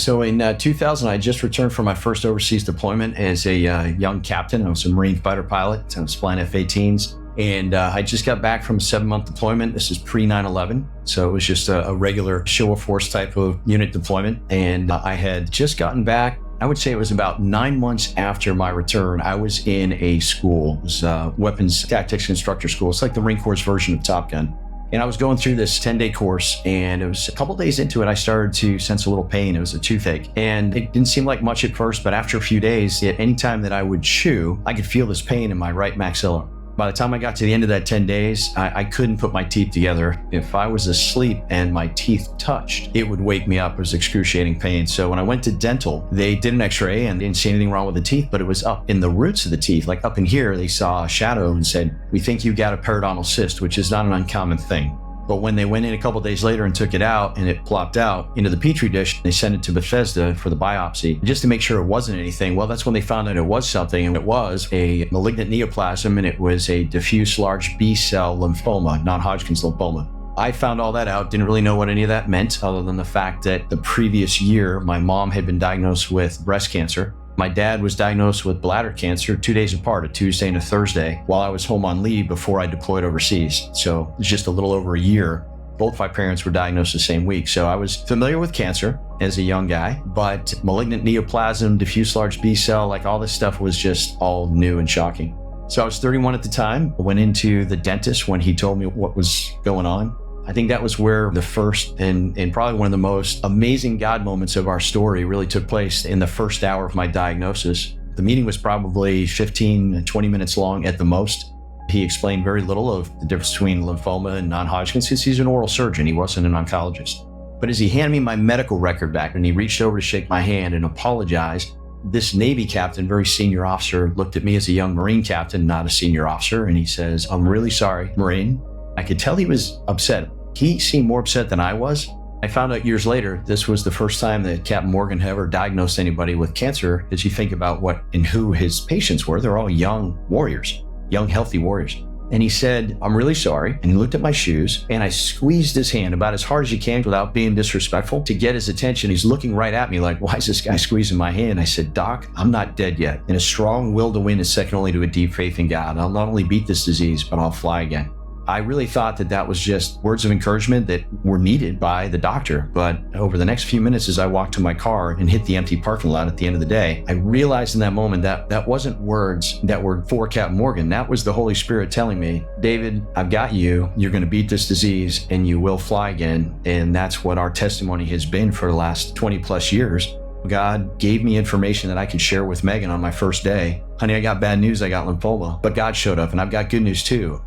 So in 2000, I just returned from my first overseas deployment as a young captain. I was a Marine fighter pilot. I was flying F-18s. And I just got back from a 7-month deployment. This is pre 9/11. So it was just a regular show of force type of unit deployment. And I had just gotten back. I would say it was about 9 months after my return. I was in a school. It was a weapons tactics instructor school. It's like the Marine Corps' version of Top Gun. And I was going through this 10-day course, and it was a couple days into it, I started to sense a little pain. It was a toothache. And it didn't seem like much at first, but after a few days, at any time that I would chew, I could feel this pain in my right maxilla. By the time I got to the end of that 10 days, I couldn't put my teeth together. If I was asleep and my teeth touched, it would wake me up. It was excruciating pain. So when I went to dental, they did an x-ray and didn't see anything wrong with the teeth, but it was up in the roots of the teeth. Like up in here, they saw a shadow and said, "We think you got a periodontal cyst," which is not an uncommon thing. But when they went in a couple days later and took it out and it plopped out into the Petri dish, they sent it to Bethesda for the biopsy just to make sure it wasn't anything. Well, that's when they found out it was something, and it was a malignant neoplasm, and it was a diffuse large B-cell lymphoma, non-Hodgkins lymphoma. I found all that out, didn't really know what any of that meant other than the fact that the previous year, my mom had been diagnosed with breast cancer. My dad was diagnosed with bladder cancer 2 days apart, a Tuesday and a Thursday, while I was home on leave before I deployed overseas. So it's just a little over a year. Both my parents were diagnosed the same week. So I was familiar with cancer as a young guy, but malignant neoplasm, diffuse large B-cell, like all this stuff was just all new and shocking. So I was 31 at the time, went into the dentist when he told me what was going on. I think that was where the first and probably one of the most amazing God moments of our story really took place in the first hour of my diagnosis. The meeting was probably 15, 20 minutes long at the most. He explained very little of the difference between lymphoma and non-Hodgkins because he's an oral surgeon. He wasn't an oncologist. But as he handed me my medical record back and he reached over to shake my hand and apologized, this Navy captain, very senior officer, looked at me as a young Marine captain, not a senior officer, and he says, "I'm really sorry, Marine." I could tell he was upset. He seemed more upset than I was. I found out years later, this was the first time that Captain Morgan had ever diagnosed anybody with cancer. As you think about what and who his patients were, they're all young warriors, young, healthy warriors. And he said, "I'm really sorry." And he looked at my shoes, and I squeezed his hand about as hard as you can without being disrespectful to get his attention. He's looking right at me like, "Why is this guy squeezing my hand?" I said, "Doc, I'm not dead yet. And a strong will to win is second only to a deep faith in God. I'll not only beat this disease, but I'll fly again." I really thought that that was just words of encouragement that were needed by the doctor. But over the next few minutes, as I walked to my car and hit the empty parking lot at the end of the day, I realized in that moment that that wasn't words that were for Captain Morgan. That was the Holy Spirit telling me, "David, I've got you. You're going to beat this disease and you will fly again." And that's what our testimony has been for the last 20 plus years. God gave me information that I could share with Megan on my first day. "Honey, I got bad news. I got lymphoma." But God showed up, and I've got good news too.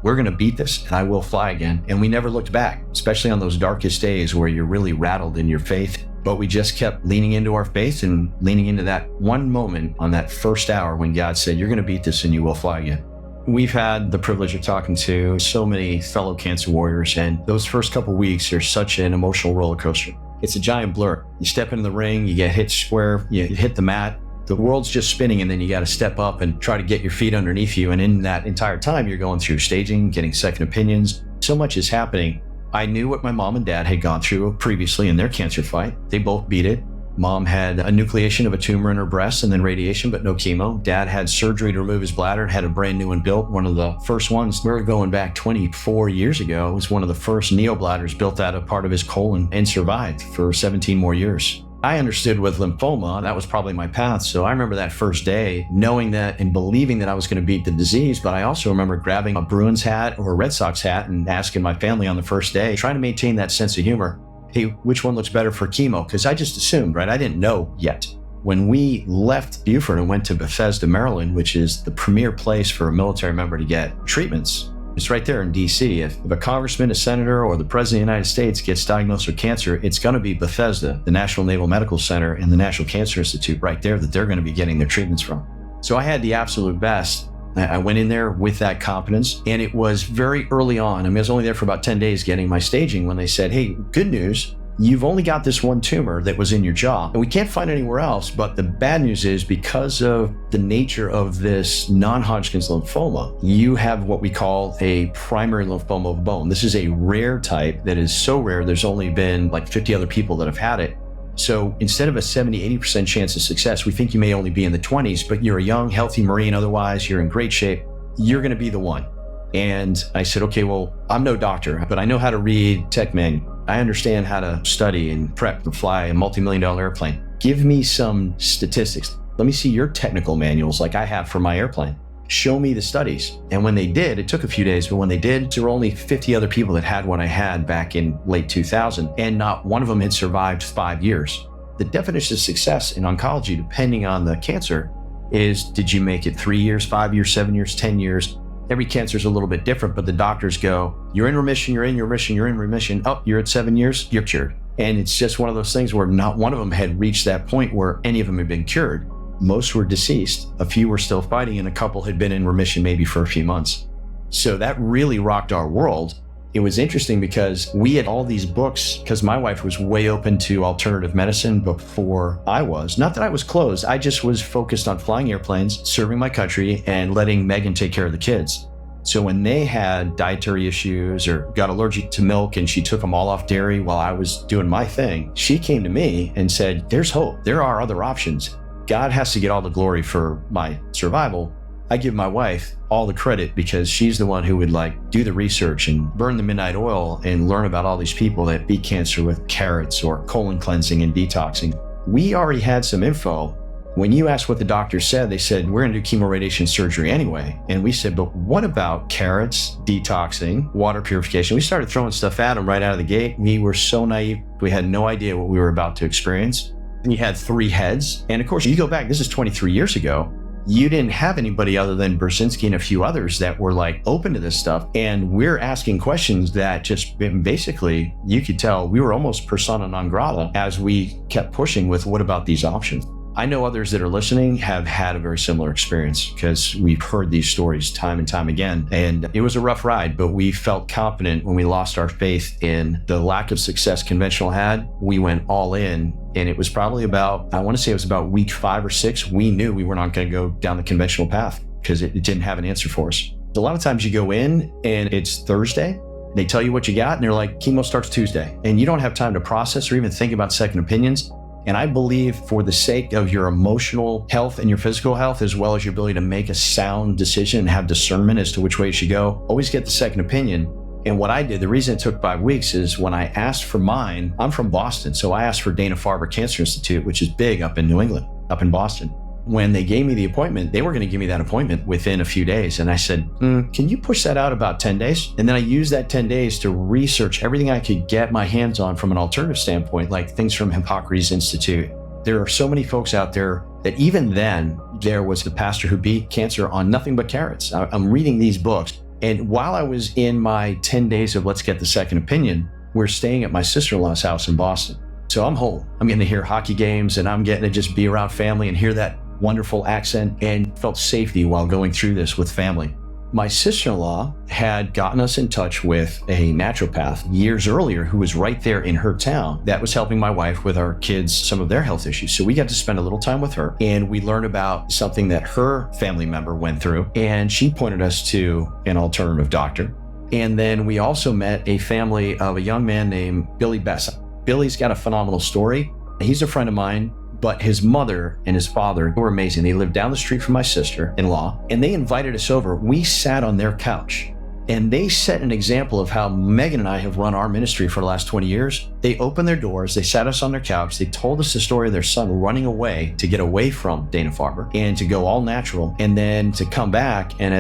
We're going to beat this, and I will fly again. And we never looked back, especially on those darkest days where you're really rattled in your faith. But we just kept leaning into our faith and leaning into that one moment on that first hour when God said, "You're going to beat this and you will fly again." We've had the privilege of talking to so many fellow cancer warriors, and those first couple weeks are such an emotional roller coaster. It's a giant blur. You step into the ring, you get hit square, you hit the mat. The world's just spinning, and then you got to step up and try to get your feet underneath you. And in that entire time, you're going through staging, getting second opinions. So much is happening. I knew what my mom and dad had gone through previously in their cancer fight. They both beat it. Mom had a nucleation of a tumor in her breast and then radiation, but no chemo. Dad had surgery to remove his bladder, had a brand new one built. One of the first ones, we're going back 24 years ago, it was one of the first neobladders built out of part of his colon and survived for 17 more years. I understood with lymphoma, that was probably my path. So I remember that first day knowing that and believing that I was going to beat the disease. But I also remember grabbing a Bruins hat or a Red Sox hat and asking my family on the first day, trying to maintain that sense of humor. "Hey, which one looks better for chemo?" Because I just assumed, right? I didn't know yet. When we left Beaufort and went to Bethesda, Maryland, which is the premier place for a military member to get treatments, it's right there in DC. If a congressman, a senator, or the president of the United States gets diagnosed with cancer, it's going to be Bethesda, the National Naval Medical Center, and the National Cancer Institute right there that they're going to be getting their treatments from. So I had the absolute best. I went in there with that confidence, and it was very early on. I was only there for about 10 days getting my staging when they said, "Hey, good news. You've only got this one tumor that was in your jaw, and we can't find anywhere else. But the bad news is because of the nature of this non-Hodgkin's lymphoma, you have what we call a primary lymphoma of bone. This is a rare type that is so rare, there's only been like 50 other people that have had it. So instead of a 70, 80% chance of success, we think you may only be in the 20s, but you're a young, healthy Marine otherwise, you're in great shape, you're going to be the one. And I said, okay, well, I'm no doctor, but I know how to read tech manual. I understand how to study and prep to fly a multi-million-dollar airplane. Give me some statistics. Let me see your technical manuals like I have for my airplane. Show me the studies. And when they did, it took a few days, but when they did, there were only 50 other people that had what I had back in late 2000, and not one of them had survived 5 years. The definition of success in oncology, depending on the cancer, is did you make it 3 years, 5 years, 7 years, 10 years? Every cancer is a little bit different, but the doctors go, you're in remission, you're in remission, you're in remission. Oh, you're at 7 years, you're cured. And it's just one of those things where not one of them had reached that point where any of them had been cured. Most were deceased. A few were still fighting, and a couple had been in remission maybe for a few months. So that really rocked our world. It was interesting because we had all these books, because my wife was way open to alternative medicine before I was. Not that I was closed, I just was focused on flying airplanes, serving my country, and letting Megan take care of the kids. So when they had dietary issues or got allergic to milk and she took them all off dairy while I was doing my thing, she came to me and said, there's hope. There are other options. God has to get all the glory for my survival. I give my wife all the credit because she's the one who would do the research and burn the midnight oil and learn about all these people that beat cancer with carrots or colon cleansing and detoxing. We already had some info. When you asked what the doctor said, they said, we're going to do chemoradiation surgery anyway. And we said, but what about carrots, detoxing, water purification? We started throwing stuff at them right out of the gate. We were so naive. We had no idea what we were about to experience. You had 3 heads. And of course, you go back, this is 23 years ago. You didn't have anybody other than Brzezinski and a few others that were open to this stuff. And we're asking questions that just basically, you could tell we were almost persona non grata as we kept pushing with what about these options? I know others that are listening have had a very similar experience because we've heard these stories time and time again. And it was a rough ride, but we felt confident when we lost our faith in the lack of success conventional had. We went all in, and it was probably about, I want to say it was about week 5 or 6. We knew we were not going to go down the conventional path because it didn't have an answer for us. A lot of times you go in and it's Thursday, they tell you what you got, and they're like, chemo starts Tuesday. And you don't have time to process or even think about second opinions. And I believe for the sake of your emotional health and your physical health, as well as your ability to make a sound decision and have discernment as to which way you should go, always get the second opinion. And what I did, the reason it took 5 weeks is when I asked for mine, I'm from Boston, so I asked for Dana-Farber Cancer Institute, which is big up in New England, up in Boston. When they gave me the appointment, they were going to give me that appointment within a few days. And I said, can you push that out about 10 days? And then I used that 10 days to research everything I could get my hands on from an alternative standpoint, like things from Hippocrates Institute. There are so many folks out there that even then, there was the pastor who beat cancer on nothing but carrots. I'm reading these books. And while I was in my 10 days of let's get the second opinion, we're staying at my sister-in-law's house in Boston. So I'm home. I'm getting to hear hockey games, and I'm getting to just be around family and hear that wonderful accent, and felt safety while going through this with family. My sister-in-law had gotten us in touch with a naturopath years earlier who was right there in her town that was helping my wife with our kids, some of their health issues. So we got to spend a little time with her, and we learned about something that her family member went through, and she pointed us to an alternative doctor. And then we also met a family of a young man named Billy Bessa. Billy's got a phenomenal story. He's a friend of mine, but his mother and his father were amazing. They lived down the street from my sister-in-law, and they invited us over. We sat on their couch, and they set an example of how Megan and I have run our ministry for the last 20 years. They opened their doors, they sat us on their couch, they told us the story of their son running away to get away from Dana-Farber and to go all natural, and then to come back and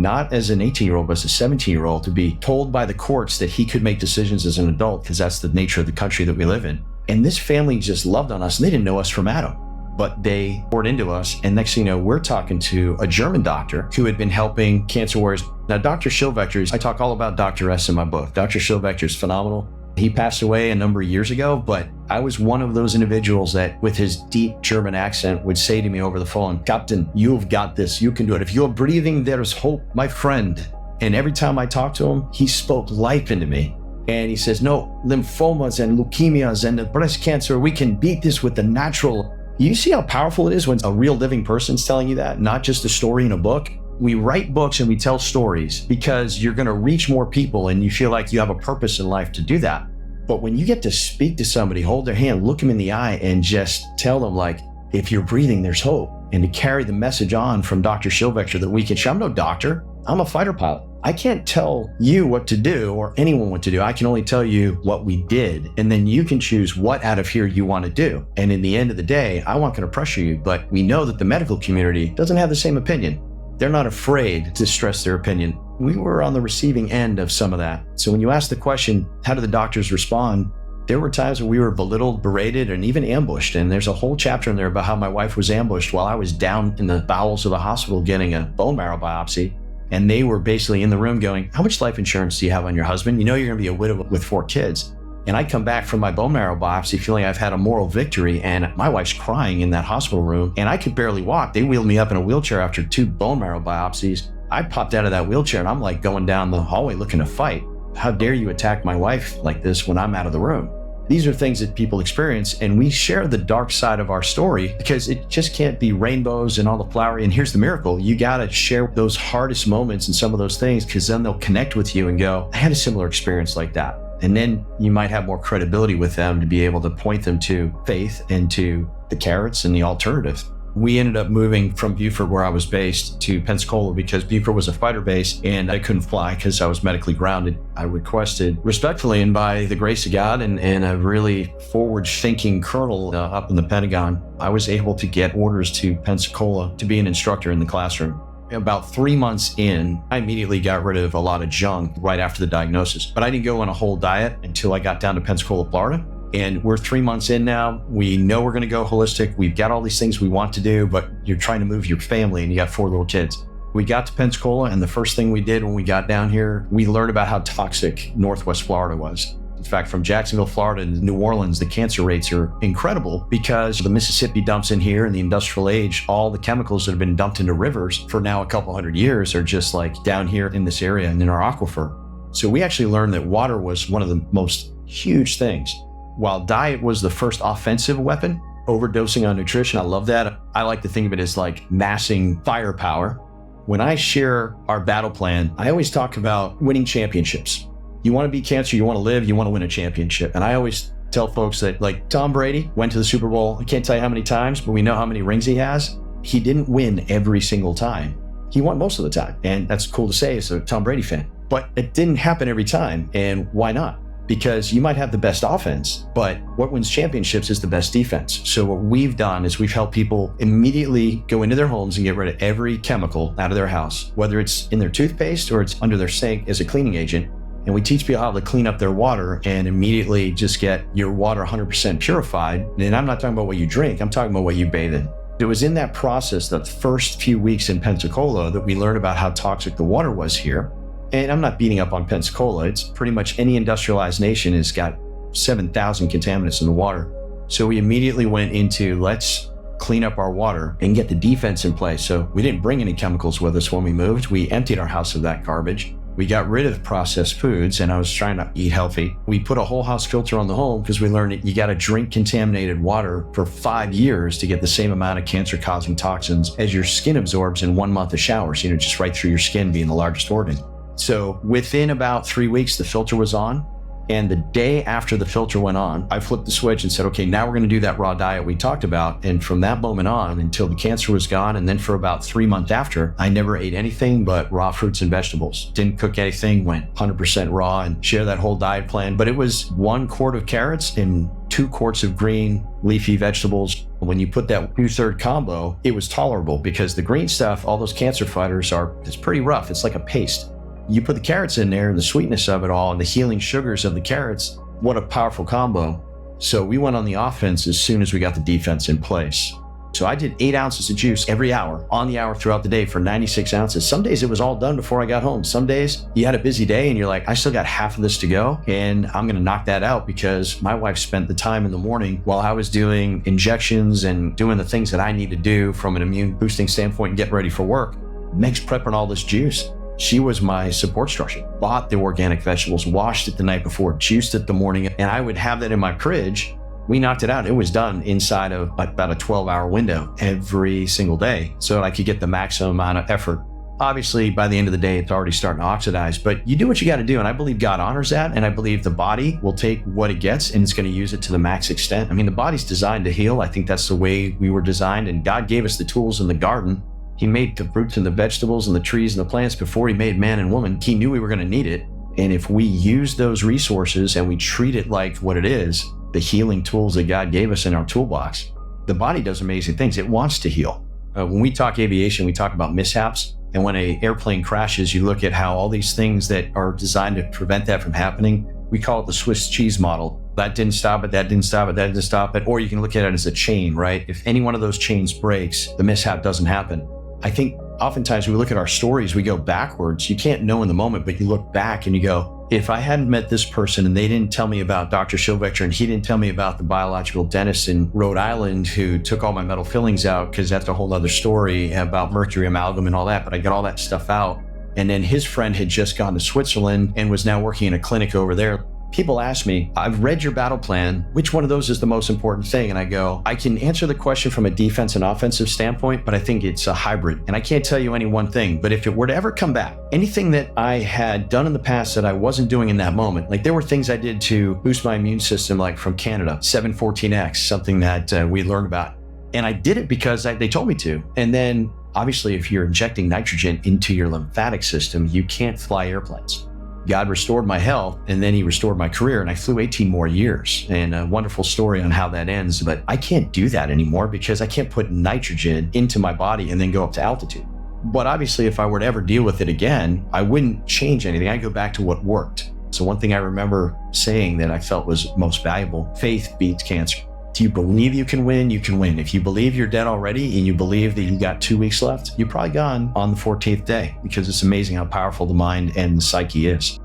not as an 18-year-old, but as a 17-year-old, to be told by the courts that he could make decisions as an adult because that's the nature of the country that we live in. And this family just loved on us, and they didn't know us from Adam, but they poured into us. And next thing you know, we're talking to a German doctor who had been helping cancer warriors. Now, Dr. Schillvector, I talk all about Dr. S in my book. Dr. Schillvector is phenomenal. He passed away a number of years ago, but I was one of those individuals that with his deep German accent would say to me over the phone, Captain, you've got this, you can do it. If you're breathing, there's hope, my friend. And every time I talked to him, he spoke life into me. And he says, no, lymphomas and leukemias and the breast cancer, we can beat this with the natural. You see how powerful it is when a real living person's telling you that, not just a story in a book? We write books and we tell stories because you're going to reach more people and you feel like you have a purpose in life to do that. But when you get to speak to somebody, hold their hand, look them in the eye, and just tell them, like, if you're breathing, there's hope. And to carry the message on from Dr. Shilvector that we can share. I'm no doctor. I'm a fighter pilot. I can't tell you what to do or anyone what to do. I can only tell you what we did. And then you can choose what out of here you want to do. And in the end of the day, I won't going to pressure you, but we know that the medical community doesn't have the same opinion. They're not afraid to stress their opinion. We were on the receiving end of some of that. So when you ask the question, how do the doctors respond? There were times when we were belittled, berated, and even ambushed. And there's a whole chapter in there about how my wife was ambushed while I was down in the bowels of the hospital getting a bone marrow biopsy. And they were basically in the room going, how much life insurance do you have on your husband? You know you're going to be a widow with 4 kids. And I come back from my bone marrow biopsy feeling I've had a moral victory, and my wife's crying in that hospital room, and I could barely walk. They wheeled me up in a wheelchair after 2 bone marrow biopsies. I popped out of that wheelchair, and I'm like going down the hallway looking to fight. How dare you attack my wife like this when I'm out of the room? These are things that people experience, and we share the dark side of our story because it just can't be rainbows and all the flowery. And here's the miracle. You got to share those hardest moments and some of those things, because then they'll connect with you and go, I had a similar experience like that. And then you might have more credibility with them to be able to point them to faith and to the carrots and the alternative. We ended up moving from Beaufort, where I was based, to Pensacola because Beaufort was a fighter base and I couldn't fly because I was medically grounded. I requested respectfully and by the grace of God and a really forward-thinking colonel up in the Pentagon, I was able to get orders to Pensacola to be an instructor in the classroom. About 3 months in, I immediately got rid of a lot of junk right after the diagnosis. But I didn't go on a whole diet until I got down to Pensacola, Florida. And we're 3 months in now. We know we're going to go holistic. We've got all these things we want to do, but you're trying to move your family and you got 4 little kids. We got to Pensacola, and the first thing we did when we got down here, we learned about how toxic Northwest Florida was. In fact, from Jacksonville, Florida to New Orleans, the cancer rates are incredible because the Mississippi dumps in here in the industrial age, all the chemicals that have been dumped into rivers for now a couple hundred years are just like down here in this area and in our aquifer. So we actually learned that water was one of the most huge things. While diet was the first offensive weapon, overdosing on nutrition, I love that. I like to think of it as like massing firepower. When I share our battle plan, I always talk about winning championships. You want to beat cancer, you want to live, you want to win a championship. And I always tell folks that, like, Tom Brady went to the Super Bowl, I can't tell you how many times, but we know how many rings he has. He didn't win every single time. He won most of the time. And that's cool to say as a Tom Brady fan. But it didn't happen every time. And why not? Because you might have the best offense, but what wins championships is the best defense. So what we've done is we've helped people immediately go into their homes and get rid of every chemical out of their house, whether it's in their toothpaste or it's under their sink as a cleaning agent. And we teach people how to clean up their water and immediately just get your water 100% purified. And I'm not talking about what you drink, I'm talking about what you bathe in. It was in that process, the first few weeks in Pensacola, that we learned about how toxic the water was here. And I'm not beating up on Pensacola. It's pretty much any industrialized nation has got 7,000 contaminants in the water. So we immediately went into, let's clean up our water and get the defense in place. So we didn't bring any chemicals with us when we moved. We emptied our house of that garbage. We got rid of processed foods, and I was trying to eat healthy. We put a whole house filter on the home because we learned that you got to drink contaminated water for 5 years to get the same amount of cancer-causing toxins as your skin absorbs in 1 month of showers, just right through your skin being the largest organ. So within about 3 weeks, the filter was on. And the day after the filter went on, I flipped the switch and said, okay, now we're going to do that raw diet we talked about. And from that moment on until the cancer was gone, and then for about 3 months after, I never ate anything but raw fruits and vegetables. Didn't cook anything, went 100% raw and share that whole diet plan. But it was 1 quart of carrots and 2 quarts of green leafy vegetables. When you put that 2/3 combo, it was tolerable because the green stuff, all those cancer fighters it's pretty rough. It's like a paste. You put the carrots in there and the sweetness of it all and the healing sugars of the carrots, what a powerful combo. So we went on the offense as soon as we got the defense in place. So I did 8 ounces of juice every hour, on the hour throughout the day for 96 ounces. Some days it was all done before I got home. Some days you had a busy day and you're like, I still got half of this to go and I'm going to knock that out because my wife spent the time in the morning while I was doing injections and doing the things that I need to do from an immune boosting standpoint and get ready for work. Meg's prepping all this juice. She was my support structure. Bought the organic vegetables, washed it the night before, juiced it the morning, and I would have that in my fridge. We knocked it out. It was done inside of about a 12-hour window every single day so that I could get the maximum amount of effort. Obviously, by the end of the day, it's already starting to oxidize, but you do what you got to do. And I believe God honors that. And I believe the body will take what it gets and it's going to use it to the max extent. I mean, the body's designed to heal. I think that's the way we were designed. And God gave us the tools in the garden. He made the fruits and the vegetables and the trees and the plants before he made man and woman. He knew we were going to need it. And if we use those resources and we treat it like what it is, the healing tools that God gave us in our toolbox, the body does amazing things. It wants to heal. When we talk aviation, we talk about mishaps. And when an airplane crashes, you look at how all these things that are designed to prevent that from happening, we call it the Swiss cheese model. That didn't stop it, that didn't stop it, that didn't stop it. Or you can look at it as a chain, right? If any one of those chains breaks, the mishap doesn't happen. I think oftentimes when we look at our stories, we go backwards. You can't know in the moment, but you look back and you go, if I hadn't met this person and they didn't tell me about Dr. Shilvector and he didn't tell me about the biological dentist in Rhode Island who took all my metal fillings out, because that's a whole other story about mercury amalgam and all that, but I got all that stuff out. And then his friend had just gone to Switzerland and was now working in a clinic over there. People ask me, I've read your battle plan. Which one of those is the most important thing? And I go, I can answer the question from a defense and offensive standpoint, but I think it's a hybrid. And I can't tell you any one thing, but if it were to ever come back, anything that I had done in the past that I wasn't doing in that moment, like there were things I did to boost my immune system, like from Canada, 714X, something that we learned about. And I did it because they told me to. And then obviously, if you're injecting nitrogen into your lymphatic system, you can't fly airplanes. God restored my health, and then he restored my career, and I flew 18 more years. And a wonderful story on how that ends, but I can't do that anymore because I can't put nitrogen into my body and then go up to altitude. But obviously, if I were to ever deal with it again, I wouldn't change anything. I'd go back to what worked. So one thing I remember saying that I felt was most valuable, faith beats cancer. If you believe you can win, you can win. If you believe you're dead already and you believe that you got 2 weeks left, you're probably gone on the 14th day, because it's amazing how powerful the mind and the psyche is.